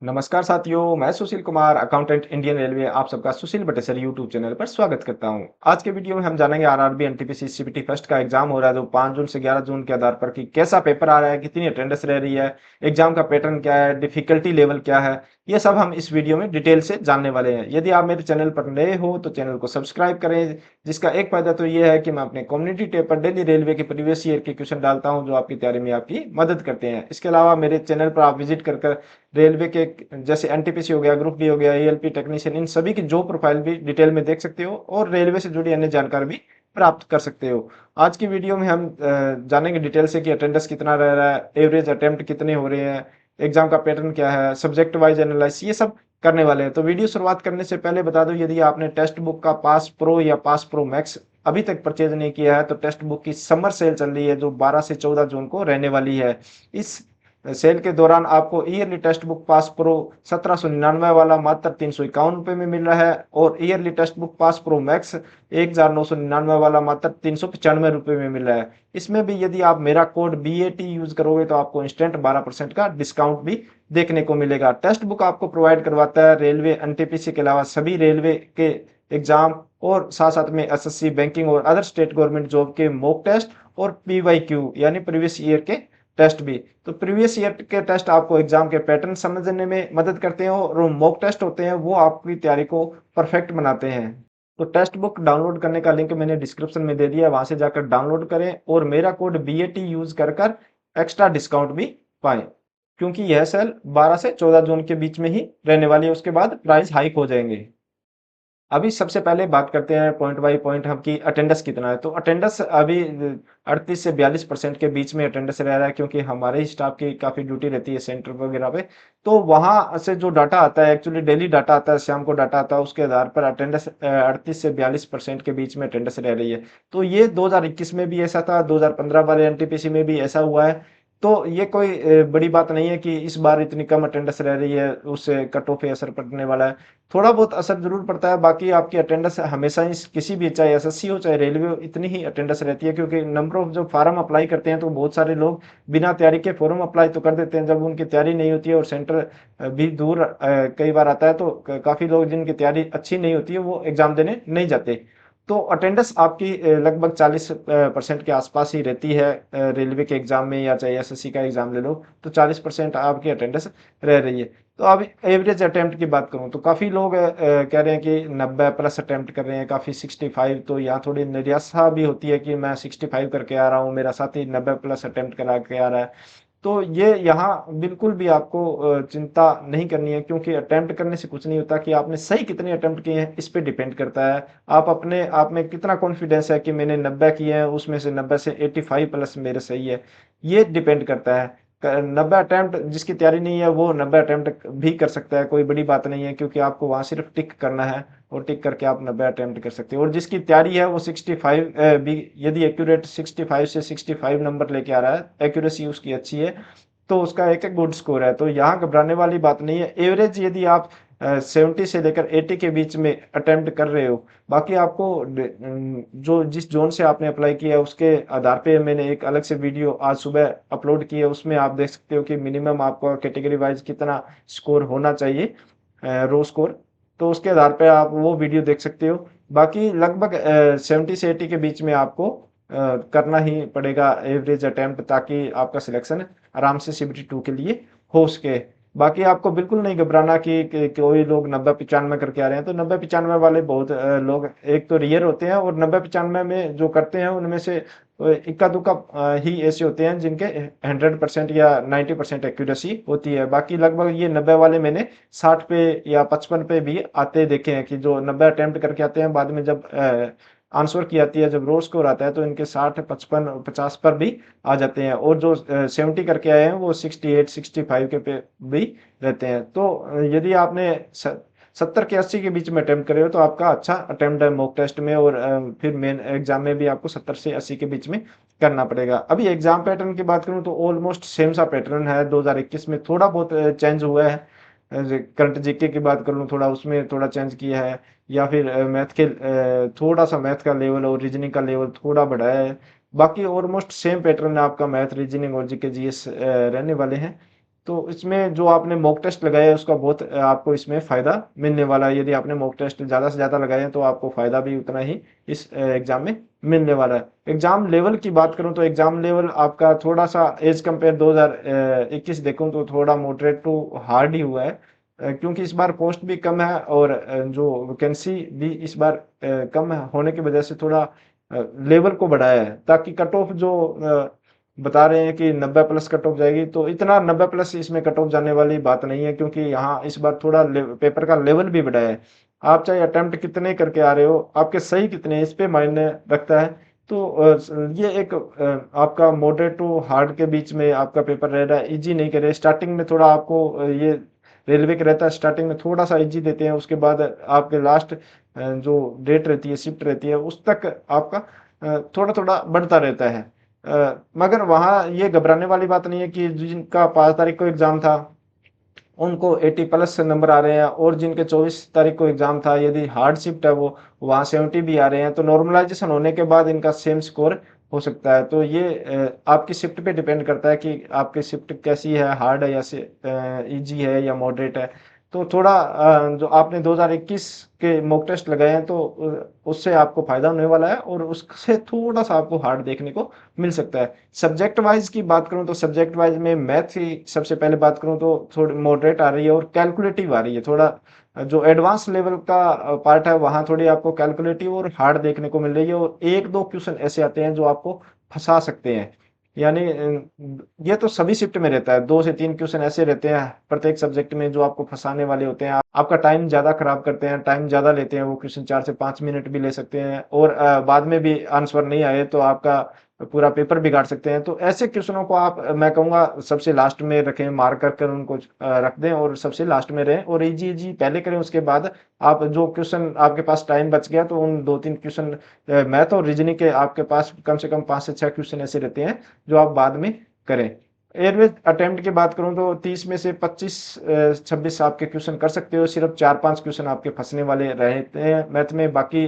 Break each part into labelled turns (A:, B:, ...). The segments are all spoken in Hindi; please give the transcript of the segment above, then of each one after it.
A: नमस्कार साथियों, मैं Sushil Kumar, accountant Indian railway आप सबका सुशील बटेसर यूट्यूब चैनल पर स्वागत करता हूं। आज के वीडियो में हम जानेंगे आरआरबी एनटीपीसी सीबीटी फर्स्ट का एग्जाम हो रहा है जो 5 जून से 11 जून के आधार पर कि कैसा पेपर आ रहा है, कितनी अटेंडेंस रह रही है, एग्जाम का पैटर्न क्या है, डिफिकल्टी लेवल क्या है। ये सब हम इस वीडियो में डिटेल से जानने वाले हैं। यदि आप मेरे चैनल पर नए हो तो चैनल को सब्सक्राइब करें, जिसका एक फायदा तो ये है कि मैं अपने कम्युनिटी टैब पर डेली रेलवे के प्रीवियस ईयर के क्वेश्चन डालता हूं जो आपकी तैयारी में आपकी मदद करते हैं। इसके अलावा मेरे चैनल पर आप विजिट कर रेलवे के जैसे एनटीपीसी हो गया, ग्रुप डी हो गया, एएलपी टेक्नीशियन, इन सभी की जॉब प्रोफाइल भी डिटेल में देख सकते हो और रेलवे से जुड़ी अन्य जानकारी भी प्राप्त कर सकते हो। आज की वीडियो में हम जानेंगे डिटेल से कि अटेंडेंस कितना रह रहा है, एवरेज अटेम्प्ट कितने हो रहे हैं, एग्जाम का पैटर्न क्या है, सब्जेक्ट वाइज एनालाइसिस, ये सब करने वाले हैं। तो वीडियो शुरुआत करने से पहले बता दो, यदि आपने टेक्स्ट बुक का पास प्रो या पास प्रो मैक्स अभी तक परचेज नहीं किया है तो टेक्स्ट बुक की समर सेल चल रही है जो 12 से 14 जून को रहने वाली है। इस सेल के दौरान आपको yearly text book pass pro 1799 वाला मात्र 351 रुपये में मिल रहा है और yearly text book pass pro max 1999 वाला मात्र 395 रुपये में मिल रहा है। इसमें भी यदि आप मेरा कोड BAT यूज करोगे तो आपको इंस्टेंट 12% का डिस्काउंट भी देखने को मिलेगा। टेक्स्ट बुक आपको प्रोवाइड करवाता है रेलवे एनटीपीसी के अलावा सभी रेलवे के एग्जाम और साथ साथ में एसएससी, बैंकिंग और अदर स्टेट गवर्नमेंट जॉब के मॉक टेस्ट और PYQ यानी प्रीवियस ईयर के टेस्ट भी। तो प्रीवियस ईयर के टेस्ट आपको एग्जाम के पैटर्न समझने में मदद करते हैं और मॉक टेस्ट होते हैं वो आपकी तैयारी को परफेक्ट बनाते हैं। तो टेक्स्ट बुक डाउनलोड करने का लिंक मैंने डिस्क्रिप्शन में दे दिया है, वहां से जाकर डाउनलोड करें और मेरा कोड BAT यूज कर एक्स्ट्रा डिस्काउंट भी पाएं, क्योंकि यह सेल 12 से 14 जून के बीच में ही रहने वाली है। उसके बाद प्राइस हाइक हो जाएंगे। अभी सबसे पहले बात करते हैं पॉइंट बाय पॉइंट हम कि अटेंडेंस कितना है। तो अटेंडेंस अभी 38 से 42% के बीच में अटेंडेंस रह रहा है, क्योंकि हमारे ही स्टाफ की काफ़ी ड्यूटी रहती है सेंटर वगैरह पे। तो वहाँ से जो डाटा आता है, एक्चुअली डेली डाटा आता है, शाम को डाटा आता है, उसके आधार पर अटेंडेंस 38 से 42% के बीच में अटेंडेंस रह रही है। तो ये 2021 में भी ऐसा था, 2015 वाले एनटीपीसी में भी ऐसा हुआ है। तो ये कोई बड़ी बात नहीं है कि इस बार इतनी कम अटेंडेंस रह रही है, उससे कट ऑफ पे असर पड़ने वाला है। थोड़ा बहुत असर जरूर पड़ता है, बाकी आपकी अटेंडेंस हमेशा ही किसी भी, चाहे एसएससी हो चाहे रेलवे हो, इतनी ही अटेंडेंस रहती है, क्योंकि नंबर ऑफ जो फार्म अप्लाई करते हैं तो बहुत सारे लोग बिना तैयारी के फॉर्म अप्लाई तो कर देते हैं। जब उनकी तैयारी नहीं होती है और सेंटर भी दूर कई बार आता है तो काफी लोग जिनकी तैयारी अच्छी नहीं होती है वो एग्जाम देने नहीं जाते। तो अटेंडेंस आपकी लगभग 40% के आसपास ही रहती है। रेलवे के एग्जाम में या चाहे एसएससी का एग्जाम ले लो तो 40% आपकी अटेंडेंस रह रही है। तो अब एवरेज अटेम्प्ट की बात करूं तो काफी लोग कह रहे हैं कि 90 प्लस अटेम्प्ट कर रहे हैं, काफी 65। तो यहाँ थोड़ी निराशा भी होती है कि मैं 65 करके आ रहा हूँ, मेरा साथी 90 प्लस अटेम्प्ट करा के आ रहा है। तो ये यहाँ बिल्कुल भी आपको चिंता नहीं करनी है, क्योंकि अटेम्प्ट करने से कुछ नहीं होता। कि आपने सही कितने अटेम्प्ट किए हैं इस पे डिपेंड करता है। आप अपने आप में कितना कॉन्फिडेंस है कि मैंने 90 किए हैं, उसमें से 90 से 85 प्लस मेरे सही है, ये डिपेंड करता है। 90 अटेम्प्ट जिसकी तैयारी नहीं है वो 90 अटेम्प्ट भी कर सकता है, कोई बड़ी बात नहीं है, क्योंकि आपको वहां सिर्फ टिक करना है और टिक करके आप 90 अटेम्प्ट कर सकते हो। और जिसकी तैयारी है वो 65 भी, यदि एक्यूरेट 65 से 65 नंबर लेके आ रहा है, एक्यूरेसी उसकी अच्छी है, तो उसका एक गुड स्कोर है। तो यहाँ घबराने वाली बात नहीं है। एवरेज यदि आप 70 से लेकर 80 के बीच में अटेम्प्ट कर रहे हो, बाकी आपको जो जिस जोन से आपने अप्लाई किया है उसके आधार पे मैंने एक अलग से वीडियो आज सुबह अपलोड की है, उसमें आप देख सकते हो कि मिनिमम आपको कैटेगरी वाइज कितना स्कोर होना चाहिए, रो स्कोर। तो उसके आधार पे आप वो वीडियो देख सकते हो। बाकी लगभग 70 से 80 के बीच में आपको करना ही पड़ेगा एवरेज अटेम्प्ट, ताकि आपका सिलेक्शन आराम से CBT 2 के लिए हो सके। बाकी आपको बिल्कुल नहीं घबराना कि कोई लोग 90-95 करके आ रहे हैं। तो 90-95 वाले बहुत लोग एक तो रेयर होते हैं, और 90-95 में जो करते हैं उनमें से इक्का दुक्का ही ऐसे होते हैं जिनके 100% या 90% एक्यूरेसी होती है। बाकी लगभग ये 90 वाले मैंने 60 पे या 55 पे भी आते देखे हैं, कि जो 90 अटेम्प्ट करके आते हैं बाद में जब आंसर की आती है, जब रो स्कोर आता है तो इनके 60, 55, 50 पर भी आ जाते हैं। और जो 70 करके आए हैं वो 68, 65 के पे भी रहते हैं। तो यदि आपने 70 के 80 के बीच में अटेम्प्ट करे हो तो आपका अच्छा अटेम्प्ट है मॉक टेस्ट में, और फिर मेन एग्जाम में भी आपको 70 से 80 के बीच में करना पड़ेगा। अभी एग्जाम पैटर्न की बात करूं तो ऑलमोस्ट सेम सा पैटर्न है। 2021 में थोड़ा बहुत चेंज हुआ है। करंट जीके की बात कर लूं, थोड़ा उसमें थोड़ा चेंज किया है, या फिर मैथ के थोड़ा सा मैथ का लेवल और रीजनिंग का लेवल थोड़ा बढ़ाया है। बाकी ऑलमोस्ट सेम पैटर्न है आपका, मैथ, रीजनिंग और जीके जीएस रहने वाले हैं। तो इसमें जो आपने मॉक टेस्ट लगाया है उसका बहुत आपको इसमें फ़ायदा मिलने वाला है। यदि आपने मॉक टेस्ट ज़्यादा से ज़्यादा लगाए हैं तो आपको फ़ायदा भी उतना ही इस एग्ज़ाम में मिलने वाला है। एग्ज़ाम लेवल की बात करूँ तो एग्ज़ाम लेवल आपका थोड़ा-सा एज़ कम्पेयर 2021 देखूँ तो थोड़ा मॉडरेट टू हार्ड ही हुआ है। क्योंकि इस बार पोस्ट भी कम है और जो वैकेंसी भी इस बार कम होने की वजह से थोड़ा लेवल को बढ़ाया है, ताकि कट ऑफ जो बता रहे हैं कि 90 प्लस कट ऑफ जाएगी, तो इतना 90 प्लस इसमें कट ऑफ जाने वाली बात नहीं है, क्योंकि यहाँ इस बार थोड़ा पेपर का लेवल भी बढ़ाया है। आप चाहे अटेम्प्ट कितने करके आ रहे हो, आपके सही कितने हैं, इस पे मायने रखता है। तो ये एक आपका मॉडरेट टू हार्ड के बीच में आपका पेपर रह रहा है, इजी नहीं करे। स्टार्टिंग में थोड़ा आपको ये रेलवे का रहता है, स्टार्टिंग में थोड़ा सा इजी देते हैं, उसके बाद आपके लास्ट जो डेट रहती है, शिफ्ट रहती है, उस तक आपका थोड़ा थोड़ा बढ़ता रहता है। मगर वहाँ ये घबराने वाली बात नहीं है कि जिनका 5 तारीख को एग्जाम था उनको 80 प्लस नंबर आ रहे हैं, और जिनके 24 तारीख को एग्जाम था यदि हार्ड शिफ्ट है वो वहाँ 70 भी आ रहे हैं, तो नॉर्मलाइजेशन होने के बाद इनका सेम स्कोर हो सकता है। तो ये आपकी शिफ्ट पे डिपेंड करता है कि आपकी शिफ्ट कैसी है, हार्ड है या इजी है या मॉडरेट है। तो थोड़ा जो आपने 2021 के मॉक टेस्ट लगाए हैं तो उससे आपको फायदा होने वाला है, और उससे थोड़ा सा आपको हार्ड देखने को मिल सकता है। सब्जेक्ट वाइज की बात करूं तो सब्जेक्ट वाइज में मैथ की सबसे पहले बात करूं तो थोड़ी मॉडरेट आ रही है और कैलकुलेटिव आ रही है। थोड़ा जो एडवांस लेवल का पार्ट है वहां थोड़ी आपको कैलकुलेटिव और हार्ड देखने को मिल रही है, और एक दो क्वेश्चन ऐसे आते हैं जो आपको फंसा सकते हैं। यानी ये तो सभी शिफ्ट में रहता है, 2 से 3 क्वेश्चन ऐसे रहते हैं प्रत्येक सब्जेक्ट में जो आपको फंसाने वाले होते हैं। आपका टाइम ज्यादा खराब करते हैं, टाइम ज्यादा लेते हैं वो क्वेश्चन, 4 से 5 मिनट भी ले सकते हैं, और बाद में भी आंसर नहीं आए तो आपका पूरा पेपर बिगाड़ सकते हैं। तो ऐसे क्वेश्चनों को आप, मैं कहूंगा, सबसे लास्ट में रखें, मार्क कर उनको रख दें और सबसे लास्ट में रहें, और इजी इजी पहले करें। उसके बाद आप जो क्वेश्चन आपके पास टाइम बच गया तो उन 2-3 क्वेश्चन मैथ और रीजनिंग के आपके पास कम से कम 5 से 6 क्वेश्चन ऐसे रहते हैं जो आप बाद में करें। एयरवेज अटेम्प्ट की बात करूं तो 30 में से 25-26 आपके क्वेश्चन कर सकते हो, सिर्फ 4-5 क्वेश्चन आपके फंसने वाले रहते हैं मैथ में। बाकी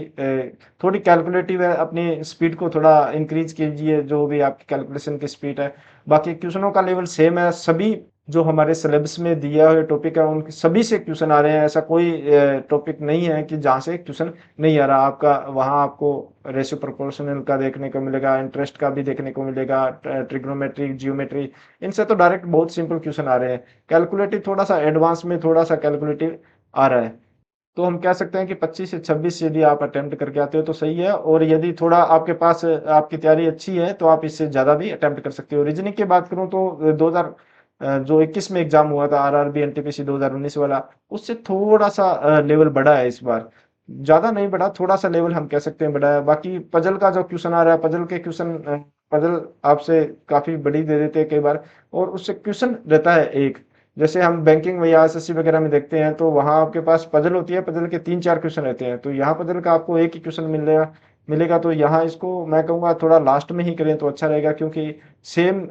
A: थोड़ी कैलकुलेटिव है, अपनी स्पीड को थोड़ा इंक्रीज कीजिए, जो भी आपकी कैलकुलेशन की स्पीड है। बाकी क्वेश्चनों का लेवल सेम है, सभी जो हमारे सिलेबस में दिया हुआ टॉपिक है उनके सभी से क्वेश्चन आ रहे हैं। ऐसा कोई टॉपिक नहीं है कि जहाँ से क्वेश्चन नहीं आ रहा। आपका वहाँ आपको रेशियो प्रोपोर्शनल का देखने को मिलेगा, इंटरेस्ट का भी देखने को मिलेगा, ट्रिग्नोमेट्री, जियोमेट्री, इनसे तो डायरेक्ट बहुत सिंपल क्वेश्चन आ रहे हैं। कैलकुलेटिव थोड़ा सा एडवांस में थोड़ा सा कैलकुलेटिव आ रहा है। तो हम कह सकते हैं कि 25 से 26 यदि आप अटेम्प्ट करके आते हो तो सही है, और यदि थोड़ा आपके पास आपकी तैयारी अच्छी है तो आप इससे ज़्यादा भी अटेम्प्ट कर सकते हो। रीजनिंग की बात करूं तो 2000 जो 21 में एग्जाम हुआ था, आरआरबी एनटीपीसी 2019 वाला, उससे थोड़ा सा लेवल बढ़ा है इस बार। ज़्यादा नहीं बढ़ा, थोड़ा सा लेवल हम कह सकते हैं बढ़ा है। बाकी पजल का जो क्वेश्चन आ रहा है, पजल के क्वेश्चन, पजल आपसे काफ़ी बड़ी दे देते हैं कई बार, और उससे क्वेश्चन रहता है एक। जैसे हम बैंकिंग में या एसएससी वगैरह में देखते हैं तो वहां आपके पास पजल होती है, पजल के 3-4 क्वेश्चन रहते हैं, तो यहाँ पजल का आपको एक ही क्वेश्चन मिलेगा। तो यहाँ इसको मैं कहूँगा थोड़ा लास्ट में ही करें तो अच्छा रहेगा, क्योंकि सेम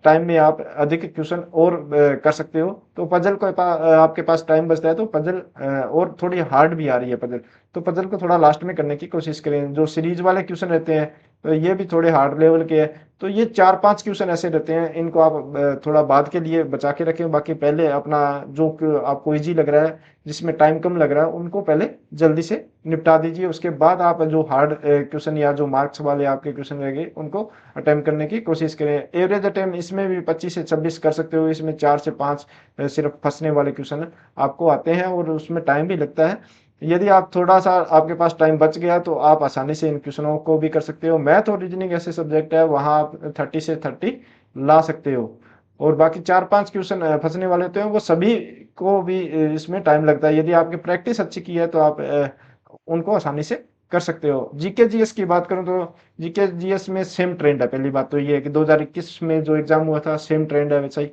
A: टाइम में आप अधिक क्वेश्चन और कर सकते हो। तो पजल को आपके पास टाइम बचता है तो पजल और थोड़ी हार्ड भी आ रही है पजल, तो पजल को थोड़ा लास्ट में करने की कोशिश करें। जो सीरीज वाले क्वेश्चन रहते हैं तो ये भी थोड़े हार्ड लेवल के हैं, तो ये 4-5 क्वेश्चन ऐसे रहते हैं, इनको आप थोड़ा बाद के लिए बचा के रखें। बाकी पहले अपना जो आपको इजी लग रहा है, जिसमें टाइम कम लग रहा है, उनको पहले जल्दी से निपटा दीजिए। उसके बाद आप जो हार्ड क्वेश्चन या जो मार्क्स वाले आपके क्वेश्चन रहेंगे उनको अटेम्प्ट करने की कोशिश करें। एवरेज अटेम्प्ट इसमें भी 25 से 26 कर सकते हो। इसमें 4 से 5 सिर्फ फंसने वाले क्वेश्चन आपको आते हैं, और उसमें टाइम भी लगता है। यदि आप थोड़ा सा आपके पास टाइम बच गया तो आप आसानी से इन क्वेश्चनों को भी कर सकते हो। मैथ और रीजनिंग ऐसे सब्जेक्ट है वहां आप 30 से 30 ला सकते हो, और बाकी 4-5 क्वेश्चन फंसने वाले होते हैं, वो सभी को भी इसमें टाइम लगता है। यदि आपकी प्रैक्टिस अच्छी की है तो आप उनको आसानी से कर सकते हो। जीके जीएस की बात करूं तो जीके जीएस में सेम ट्रेंड है। पहली बात तो ये है कि 2021 में जो एग्जाम हुआ था सेम ट्रेंड है वैसा ही।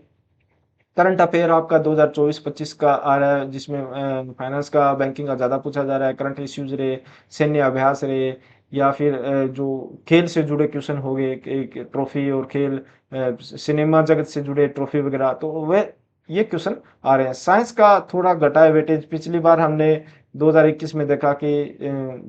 A: करंट अफेयर आपका 2024-25 का आ रहा है, जिसमें फाइनेंस का, बैंकिंग का ज़्यादा पूछा जा रहा है। करंट इश्यूज रहे, सैन्य अभ्यास रहे, या फिर जो खेल से जुड़े क्वेश्चन हो गए, एक ट्रॉफी और खेल, सिनेमा जगत से जुड़े ट्रॉफी वगैरह, तो वे ये क्वेश्चन आ रहे हैं। साइंस का थोड़ा घटा है वेटेज। पिछली बार हमने 2021 में देखा कि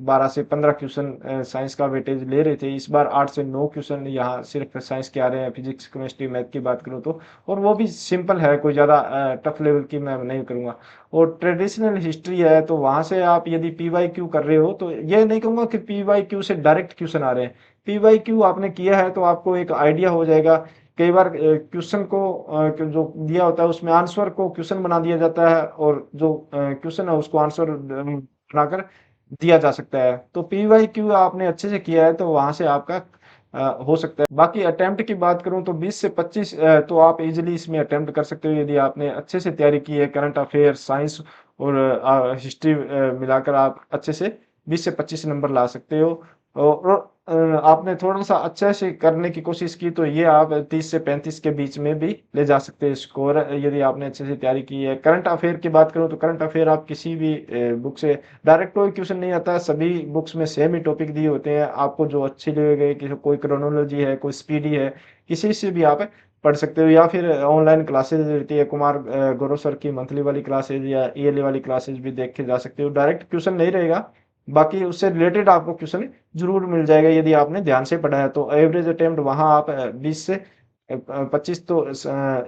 A: 12 से 15 क्वेश्चन साइंस का वेटेज ले रहे थे। इस बार 8 से 9 क्वेश्चन यहाँ सिर्फ साइंस के आ रहे हैं, फिजिक्स, केमिस्ट्री, मैथ की बात करूँ तो। और वो भी सिंपल है, कोई ज़्यादा टफ लेवल की मैं नहीं करूँगा। और ट्रेडिशनल हिस्ट्री है, तो वहाँ से आप यदि पीवाईक्यू कर रहे हो तो ये नहीं कहूँगा कि पीवाईक्यू से डायरेक्ट क्वेश्चन आ रहे हैं। पीवाईक्यू आपने किया है तो आपको एक आइडिया हो जाएगा। कई बार क्वेश्चन को जो दिया होता है उसमें आंसर को क्वेश्चन बना दिया जाता है, और जो क्वेश्चन है उसको आंसर बनाकर दिया जा सकता है। तो पीवाईक्यू आपने अच्छे से किया है तो वहां से आपका हो सकता है। बाकी अटेम्प्ट की बात करूं तो 20 से 25 तो आप इजीली इसमें अटेम्प्ट कर सकते हो, यदि आपने अच्छे से तैयारी की है। करंट अफेयर, साइंस और हिस्ट्री मिलाकर आप अच्छे से 20 से 25 नंबर ला सकते हो। और आपने थोड़ा-सा अच्छे से करने की कोशिश की तो ये आप 30 से 35 के बीच में भी ले जा सकते हैं स्कोर, यदि आपने अच्छे से तैयारी की है। करंट अफेयर की बात करूँ तो करंट अफेयर आप किसी भी बुक से डायरेक्ट कोई क्वेश्चन नहीं आता है, सभी बुक्स में सेम ही टॉपिक दिए होते हैं। आपको जो अच्छी लगे, कि कोई क्रोनोलॉजी है, कोई स्पीडी है, किसी से भी आप पढ़ सकते हो। या फिर ऑनलाइन क्लासेस रहती है, कुमार गुरु सर की मंथली वाली क्लासेस या ईयरली वाली क्लासेस भी देख के जा सकते हो। डायरेक्ट क्वेश्चन नहीं रहेगा, बाकी उससे रिलेटेड आपको क्वेश्चन ज़रूर मिल जाएगा यदि आपने ध्यान से पढ़ा है। तो एवरेज अटेम्प्ट वहाँ आप 20 से 25 तो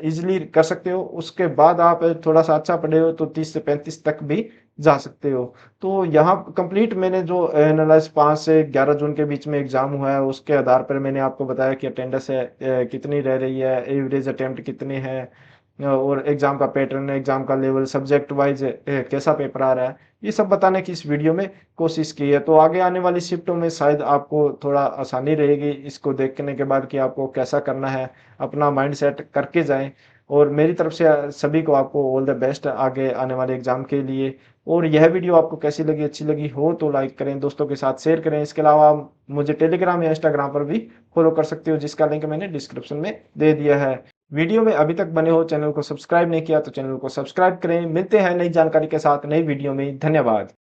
A: ईज़िली कर सकते हो। उसके बाद आप थोड़ा-सा अच्छा पढ़े हो तो 30 से 35 तक भी जा सकते हो। तो यहाँ कंप्लीट मैंने जो एनालाइज़ 5 से 11 जून के बीच में एग्ज़ाम हुआ है, उसके आधार पर मैंने आपको बताया कि अटेंडेंस है कितनी रह रही है, एवरेज अटेम्प्ट कितने हैं, और एग्ज़ाम का पैटर्न, एग्ज़ाम का लेवल, सब्जेक्ट वाइज़ कैसा पेपर आ रहा है, ये सब बताने की इस वीडियो में कोशिश की है। तो आगे आने वाली शिफ्टों में शायद आपको थोड़ा आसानी रहेगी इसको देखने के बाद कि आपको कैसा करना है, अपना माइंड सेट करके जाएँ। और मेरी तरफ से सभी को आपको ऑल द बेस्ट आगे आने वाले एग्ज़ाम के लिए। और यह वीडियो आपको कैसी लगी, अच्छी लगी हो तो लाइक करें, दोस्तों के साथ शेयर करें। इसके अलावा आप मुझे टेलीग्राम या इंस्टाग्राम पर भी फॉलो कर सकते हो, जिसका लिंक मैंने डिस्क्रिप्शन में दे दिया है। वीडियो में अभी तक बने हो, चैनल को सब्सक्राइब नहीं किया तो चैनल को सब्सक्राइब करें। मिलते हैं नई जानकारी के साथ नई वीडियो में। धन्यवाद।